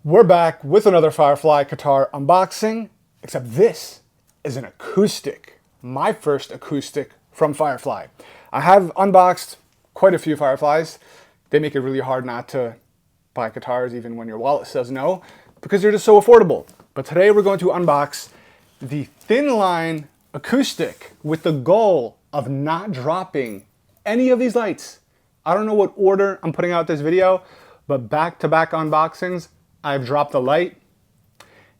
We're back with another FireFly guitar unboxing, except this is an acoustic. My first acoustic from FireFly. I have unboxed quite a few FireFlies. They make it really hard not to buy guitars even when your wallet says no, because they're just so affordable. But today we're going to unbox the Thinline Acoustic with the goal of not dropping any of these lights. I don't know what order I'm putting out this video, but back-to-back unboxings, I've dropped a light,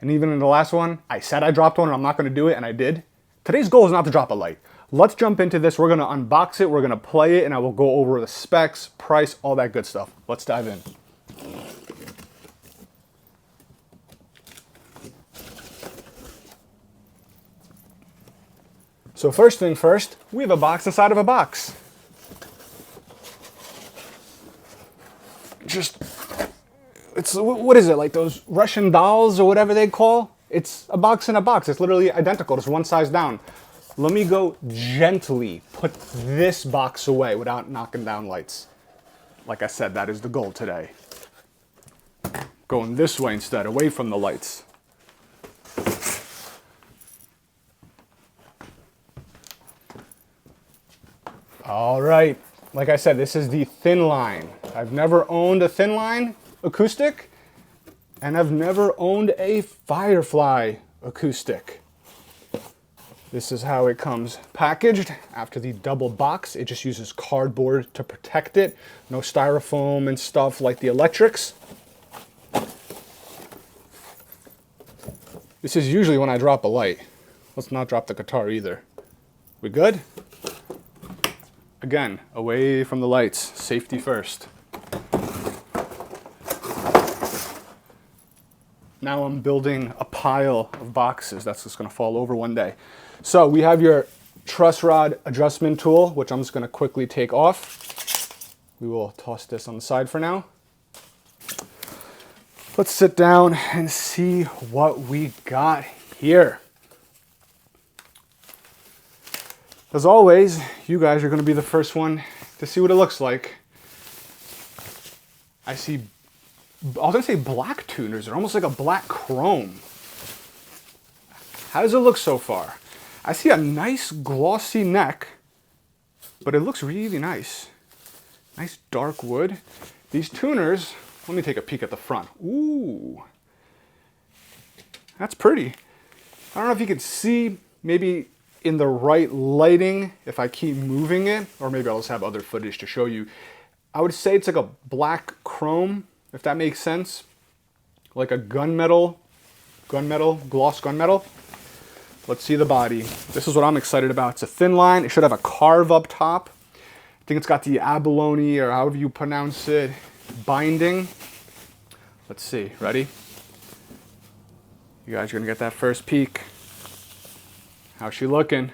and even in the last one, I said I dropped one and I'm not gonna do it, and I did. Today's goal is not to drop a light. Let's jump into this. We're gonna unbox it, we're gonna play it, and I will go over the specs, price, all that good stuff. Let's dive in. So first thing first, we have a box inside of a box. What is it, like those Russian dolls or whatever they call? It's a box in a box. It's literally identical, just one size down. Let me go gently put this box away without knocking down lights. Like I said, that is the goal today. Going this way instead, away from the lights. All right, like I said, this is the Thinline. I've never owned a Thinline acoustic, and I've never owned a FireFly acoustic. This is how it comes packaged after the double box. It just uses cardboard to protect it. No styrofoam and stuff like the electrics. This is usually when I drop a light. Let's not drop the guitar either. We good? Again, away from the lights. Safety first. Now I'm building a pile of boxes that's just gonna fall over one day. So we have your truss rod adjustment tool, which I'm just gonna quickly take off. We will toss this on the side for now. Let's sit down and see what we got here. As always, you guys are gonna be the first one to see what it looks like. I was gonna say black tuners. They're almost like a black chrome. How does it look so far? I see a nice glossy neck, but it looks really nice. Nice dark wood. These tuners, let me take a peek at the front. Ooh, that's pretty. I don't know if you can see, maybe in the right lighting, if I keep moving it, or maybe I'll just have other footage to show you. I would say it's like a black chrome, if that makes sense. Like a gunmetal, gloss gunmetal. Let's see the body. This is what I'm excited about. It's a Thinline. It should have a carve up top. I think it's got the abalone, or however you pronounce it, binding. Let's see, ready? You guys are gonna get that first peek. How's she looking?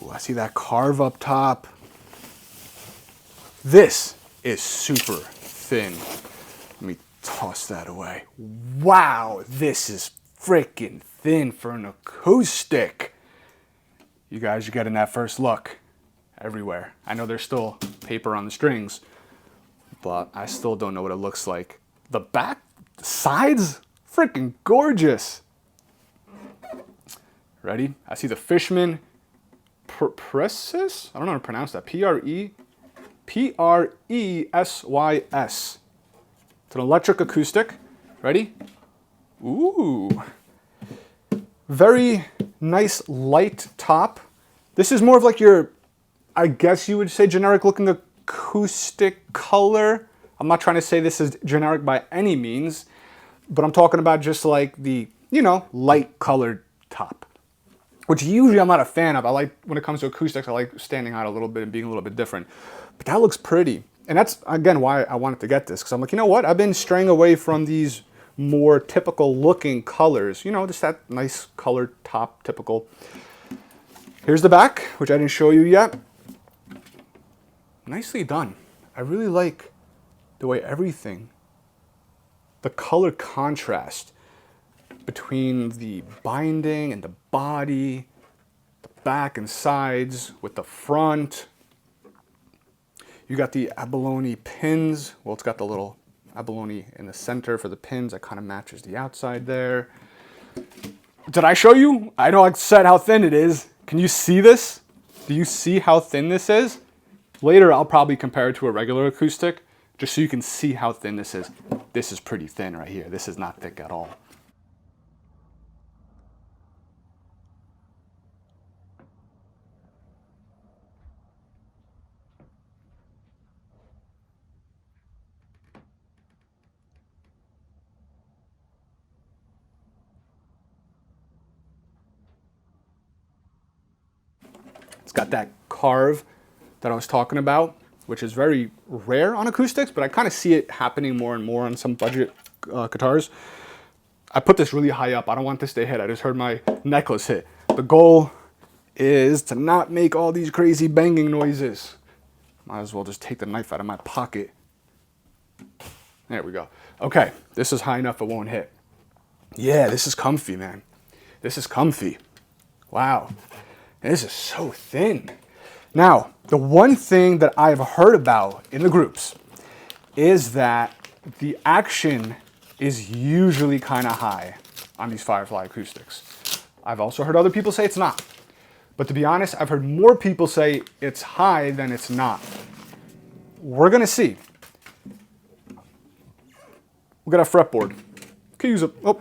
Ooh, I see that carve up top. This is super thin. Let me toss that away. Wow, this is freaking thin for an acoustic. You guys are getting that first look everywhere. I know there's still paper on the strings, but I still don't know what it looks like. The back, the sides, freaking gorgeous. Ready? I see the Fishman Presys? I don't know how to pronounce that. P-R-E-S-Y-S. It's an electric acoustic. Ready? Ooh. Very nice light top. This is more of like your, I guess you would say, generic looking acoustic color. I'm not trying to say this is generic by any means, but I'm talking about just like the, you know, light colored top, which usually I'm not a fan of. I like, when it comes to acoustics, I like standing out a little bit and being a little bit different. But that looks pretty. And that's, again, why I wanted to get this. Because I'm like, you know what? I've been straying away from these more typical looking colors. You know, just that nice colored top, typical. Here's the back, which I didn't show you yet. Nicely done. I really like the way everything, the color contrast between the binding and the body, the back and sides with the front. You got the abalone pins. Well, it's got the little abalone in the center for the pins. That kind of matches the outside there. Did I show you? I know I said how thin it is. Can you see this? Do you see how thin this is? Later, I'll probably compare it to a regular acoustic, just so you can see how thin this is. This is pretty thin right here. This is not thick at all. It's got that carve that I was talking about, which is very rare on acoustics, but I kind of see it happening more and more on some budget guitars. I put this really high up. I don't want this to hit. I just heard my necklace hit. The goal is to not make all these crazy banging noises. Might as well just take the knife out of my pocket. There we go. Okay, this is high enough it won't hit. Yeah, this is comfy, man. This is comfy. Wow. This is so thin. Now, the one thing that I've heard about in the groups is that the action is usually kind of high on these FireFly acoustics. I've also heard other people say it's not. But to be honest, I've heard more people say it's high than it's not. We're gonna see. We got a fretboard. Could use a, oh,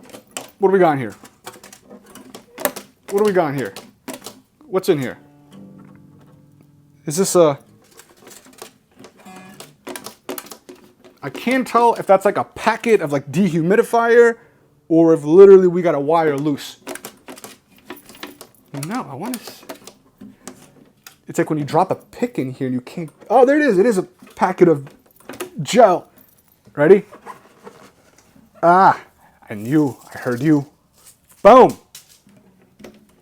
what do we got in here? What do we got in here? What's in here? Is this a... I can't tell if that's like a packet of like dehumidifier or if literally we got a wire loose. No, I want to... It's like when you drop a pick in here and you can't... Oh, there it is. It is a packet of gel. Ready? Ah, I knew. I heard you. Boom.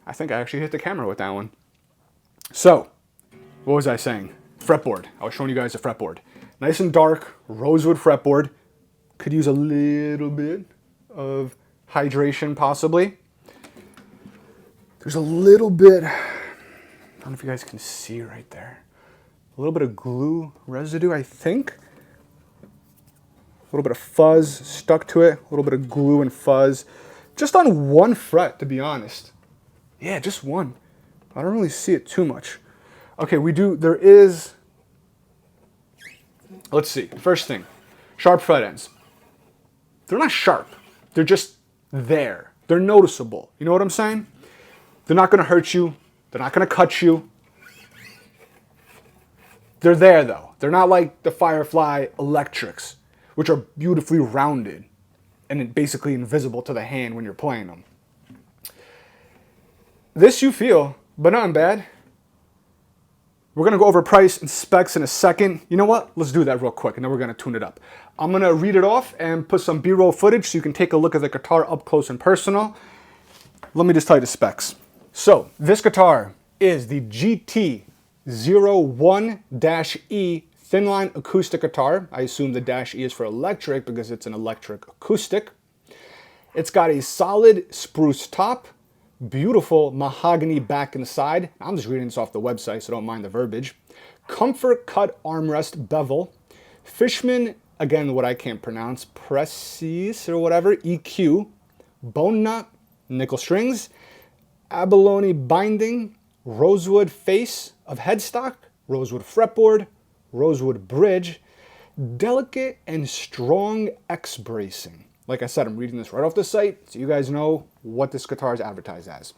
I think I actually hit the camera with that one. So, what was I saying? Fretboard. I was showing you guys the fretboard. Nice and dark, rosewood fretboard. Could use a little bit of hydration, possibly. There's a little bit, I don't know if you guys can see right there. A little bit of glue residue, I think. A little bit of fuzz stuck to it. A little bit of glue and fuzz. Just on one fret, to be honest. Yeah, just one. I don't really see it too much. Okay, there is, let's see, first thing, sharp fret ends. They're not sharp, they're just there. They're noticeable, you know what I'm saying? They're not gonna hurt you, they're not gonna cut you. They're there though. They're not like the FireFly electrics, which are beautifully rounded and basically invisible to the hand when you're playing them. This you feel, but not bad. We're gonna go over price and specs in a second. You know what? Let's do that real quick and then we're gonna tune it up. I'm gonna read it off and put some B-roll footage so you can take a look at the guitar up close and personal. Let me just tell you the specs. So, this guitar is the GT01-E Thinline Acoustic guitar. I assume the -E is for electric because it's an electric acoustic. It's got a solid spruce top, beautiful mahogany back and side. I'm just reading this off the website, so don't mind the verbiage. Comfort cut armrest bevel. Fishman, again, what I can't pronounce, Precis or whatever, EQ. Bone nut, nickel strings. Abalone binding. Rosewood face of headstock. Rosewood fretboard. Rosewood bridge. Delicate and strong X bracing. Like I said, I'm reading this right off the site, so you guys know what this guitar is advertised as.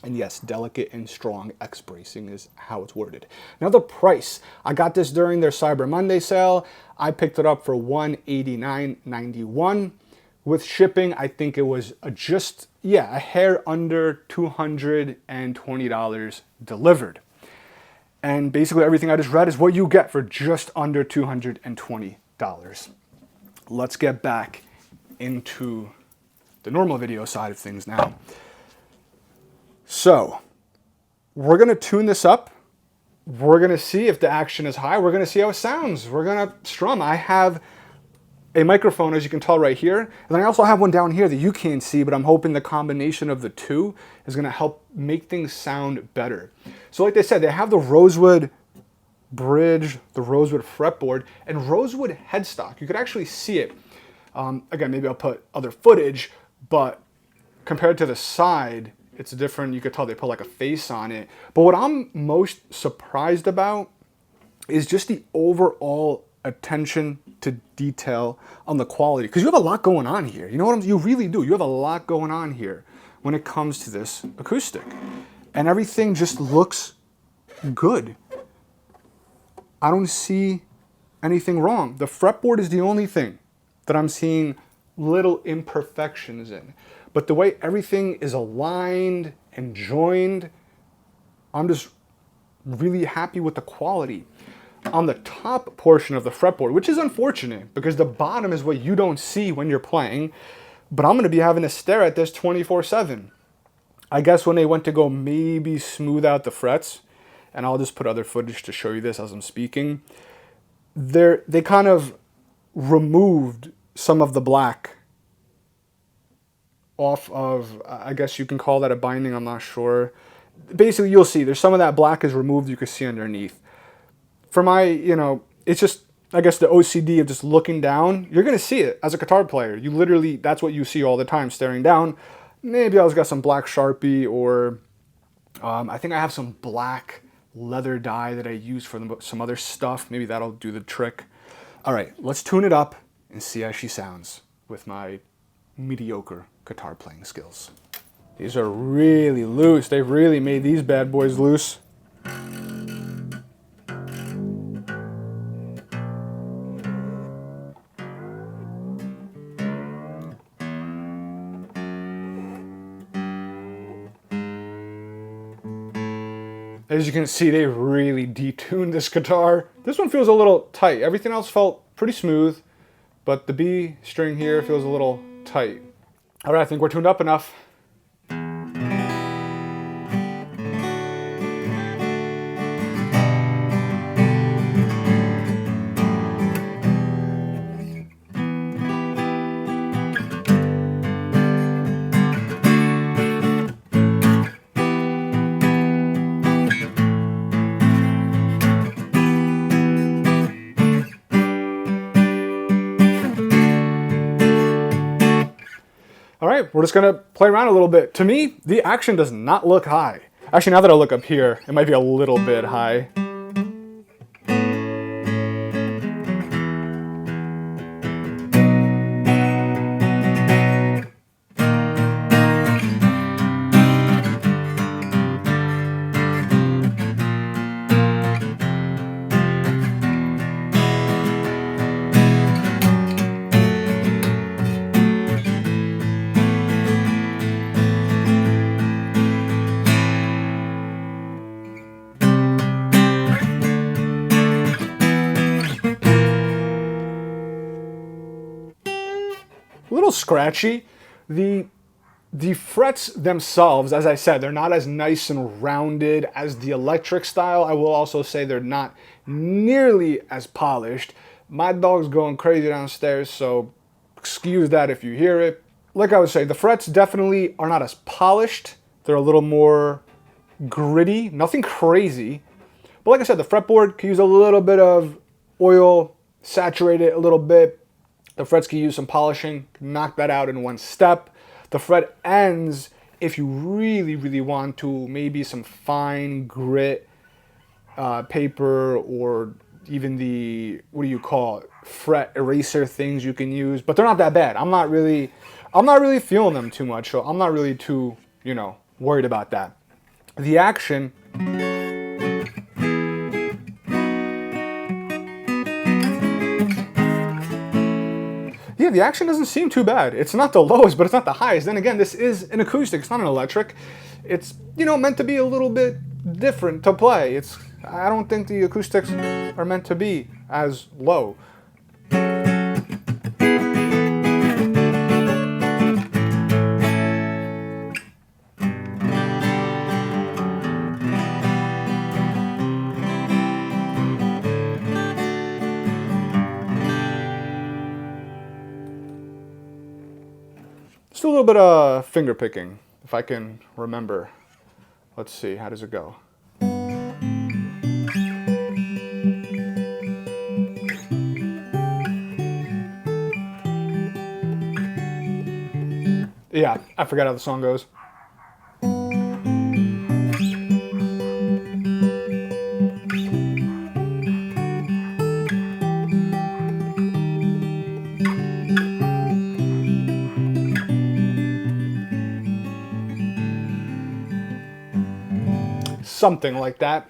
And yes, delicate and strong X bracing is how it's worded. Now the price. I got this during their Cyber Monday sale. I picked it up for $189.91. With shipping, I think it was just, a hair under $220 delivered. And basically everything I just read is what you get for just under $220. Let's get back into the normal video side of things now. So, we're gonna tune this up. We're gonna see if the action is high. We're gonna see how it sounds. We're gonna strum. I have a microphone, as you can tell right here. And then I also have one down here that you can't see, but I'm hoping the combination of the two is gonna help make things sound better. So like they said, they have the rosewood bridge, the rosewood fretboard, and rosewood headstock. You could actually see it. Again, maybe I'll put other footage, but compared to the side, it's different. You could tell they put like a face on it. But what I'm most surprised about is just the overall attention to detail on the quality. Because you have a lot going on here. You know what you really do. You have a lot going on here when it comes to this acoustic. And everything just looks good. I don't see anything wrong. The fretboard is the only thing that I'm seeing little imperfections in. But the way everything is aligned and joined, I'm just really happy with the quality. On the top portion of the fretboard, which is unfortunate because the bottom is what you don't see when you're playing, but I'm going to be having to stare at this 24/7. I guess when they went to go maybe smooth out the frets, and I'll just put other footage to show you this as I'm speaking, they kind of removed some of the black off of, I guess you can call that a binding, I'm not sure. Basically, you'll see there's some of that black is removed, you can see underneath. For my, it's just, I guess the OCD of just looking down, you're going to see it as a guitar player. You literally, that's what you see all the time, staring down. Maybe I was got some black Sharpie, or I think I have some black leather dye that I use for some other stuff. Maybe that'll do the trick. All right, let's tune it up and see how she sounds with my mediocre guitar playing skills. These are really loose. They've really made these bad boys loose. As you can see, they really detuned this guitar. This one feels a little tight. Everything else felt pretty smooth, but the B string here feels a little tight. All right, I think we're tuned up enough. All right, we're just gonna play around a little bit. To me, the action does not look high. Actually, now that I look up here, it might be a little bit high. A little scratchy. The frets themselves, as I said, they're not as nice and rounded as the electric style. I will also say they're not nearly as polished. My dog's going crazy downstairs, so excuse that if you hear it. Like I would say, the frets definitely are not as polished. They're a little more gritty, nothing crazy. But like I said, the fretboard can use a little bit of oil, saturate it a little bit. The frets can use some polishing, knock that out in one step. The fret ends, if you really, really want to, maybe some fine grit paper, or even the, what do you call it, fret eraser things you can use. But they're not that bad. I'm not really feeling them too much, so I'm not really too, worried about that. The action, yeah, the action doesn't seem too bad. It's not the lowest, but it's not the highest. Then again, this is an acoustic. It's not an electric. It's, meant to be a little bit different to play. I don't think the acoustics are meant to be as low. Just a little bit of finger picking, if I can remember. Let's see, how does it go? Yeah, I forgot how the song goes. Something like that.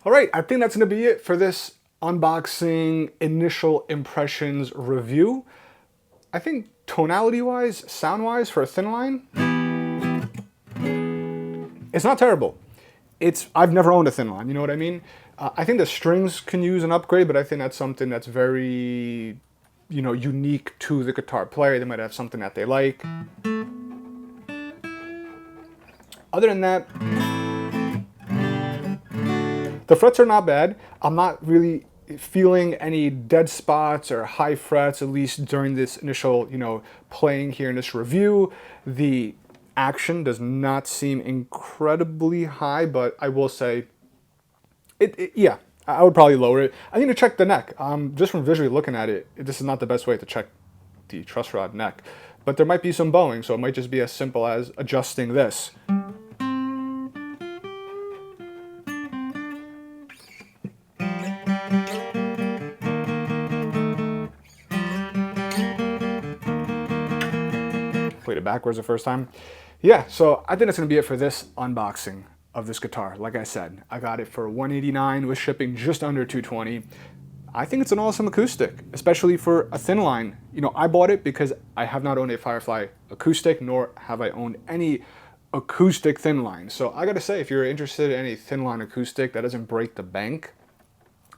All right, I think that's going to be it for this unboxing initial impressions review. I think tonality-wise, sound-wise, for a Thinline, it's not terrible. I've never owned a Thinline, you know what I mean? I think the strings can use an upgrade, but I think that's something that's very, you know, unique to the guitar player. They might have something that they like. Other than that, the frets are not bad. I'm not really feeling any dead spots or high frets, at least during this initial, you know, playing here in this review. The action does not seem incredibly high, but I will say, yeah, I would probably lower it. I need to check the neck. Just from visually looking at it, this is not the best way to check the truss rod neck, but there might be some bowing, so it might just be as simple as adjusting this. Played it backwards the first time. Yeah, so I think that's going to be it for this unboxing of this guitar. Like I said, I got it for $189 with shipping just under $220. I think it's an awesome acoustic, especially for a Thinline. You know, I bought it because I have not owned a FireFly acoustic, nor have I owned any acoustic Thinline. So I gotta say, if you're interested in a Thinline acoustic that doesn't break the bank,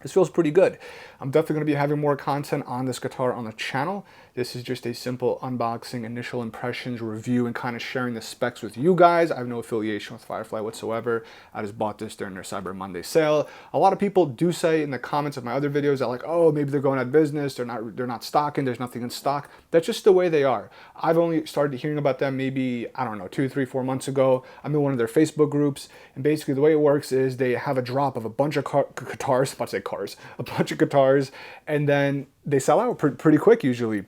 this feels pretty good. I'm definitely going to be having more content on this guitar on the channel. This is just a simple unboxing, initial impressions, review, and kind of sharing the specs with you guys. I have no affiliation with FireFly whatsoever. I just bought this during their Cyber Monday sale. A lot of people do say in the comments of my other videos that, like, oh, maybe they're going out of business, they're not stocking, there's nothing in stock. That's just the way they are. I've only started hearing about them maybe, I don't know, 2, 3, 4 months ago. I'm in one of their Facebook groups, and basically the way it works is they have a drop of a bunch of guitars, about to say cars, a bunch of guitars, and then they sell out pretty quick usually.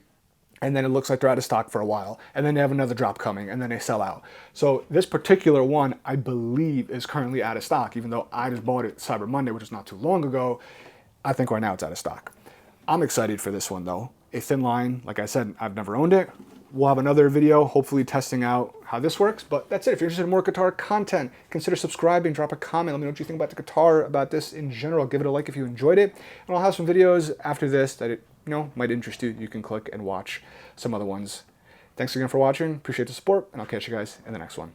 And then it looks like they're out of stock for a while. And then they have another drop coming, and then they sell out. So this particular one, I believe, is currently out of stock, even though I just bought it Cyber Monday, which is not too long ago. I think right now it's out of stock. I'm excited for this one, though. A Thinline, like I said, I've never owned it. We'll have another video, hopefully testing out how this works. But that's it. If you're interested in more guitar content, consider subscribing, drop a comment. Let me know what you think about the guitar, about this in general. Give it a like if you enjoyed it. And I'll have some videos after this that might interest you. You can click and watch some other ones. Thanks again for watching. Appreciate the support, and I'll catch you guys in the next one.